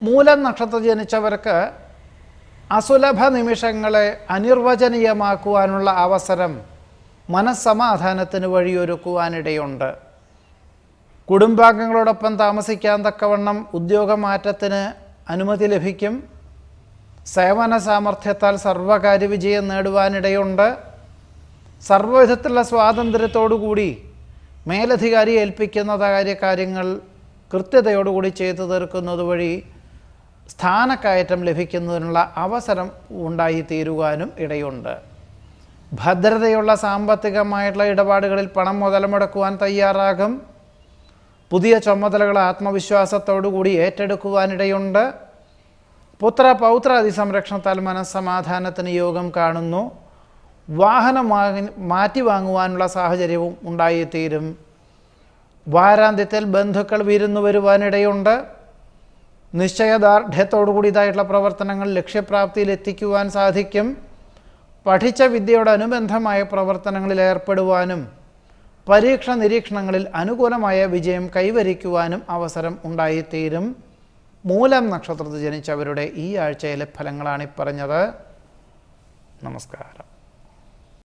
മൂലം നക്ഷത്രം ജനിച്ചവർക്ക് അസുലഭ നിമിഷങ്ങളെ അനിർവചനീയമാക്കുവാനുള്ള അവസരം മനസ്സമാധാനത്തിന് വഴിയൊരുക്കുവാനിടയുണ്ട്. കുടുംബാംഗങ്ങളോടൊപ്പം താമസിക്കാൻ തക്കവണ്ണം ഉദ്യോഗമാറ്റത്തിന് അനുമതി ലഭിക്കും. സേവന സാമർഥ്യത്താൽ സർവകാര്യ വിജയം നേടുവാനിടയുണ്ട്. സർവ്വവിധത്തിലുള്ള സ്വാതന്ത്ര്യത്തോടുകൂടി മേലധികാരി ഏൽപ്പിക്കുന്ന കാര്യങ്ങൾ കൃത്യതയോടുകൂടി ചെയ്തു തീർക്കുന്നത് വഴി സ്ഥാനക്കയറ്റം ലഭിക്കുന്നതിനുള്ള അവസരം ഉണ്ടായിത്തീരുവാനും ഇടയുണ്ട്. ഭദ്രതയുള്ള സാമ്പത്തികമായിട്ടുള്ള ഇടപാടുകളിൽ പണം മുതൽമുടക്കുവാൻ തയ്യാറാകും. പുതിയ ചുമതലകൾ ആത്മവിശ്വാസത്തോടുകൂടി ഏറ്റെടുക്കുവാനിടയുണ്ട്. പുത്ര പൗത്രാദി സംരക്ഷണത്താൽ മനസ്സമാധാനത്തിന് യോഗം കാണുന്നു. വാഹനം മാറ്റി വാങ്ങുവാനുള്ള സാഹചര്യവും ഉണ്ടായിത്തീരും. വാരാന്ത്യത്തിൽ ബന്ധുക്കൾ വിരുന്നു വരുവാനിടയുണ്ട്. നിശ്ചയദാർഢ്യത്തോടുകൂടിയതായിട്ടുള്ള പ്രവർത്തനങ്ങൾ ലക്ഷ്യപ്രാപ്തിയിൽ എത്തിക്കുവാൻ സാധിക്കും. പഠിച്ച വിദ്യയോടനുബന്ധമായ പ്രവർത്തനങ്ങളിൽ ഏർപ്പെടുവാനും പരീക്ഷ നിരീക്ഷണങ്ങളിൽ അനുകൂലമായ വിജയം കൈവരിക്കുവാനും അവസരം ഉണ്ടായിത്തീരും. മൂലം നക്ഷത്രത്തിൽ ജനിച്ചവരുടെ ഈ ആഴ്ചയിലെ ഫലങ്ങളാണ് ഈ പറഞ്ഞത്. നമസ്കാരം.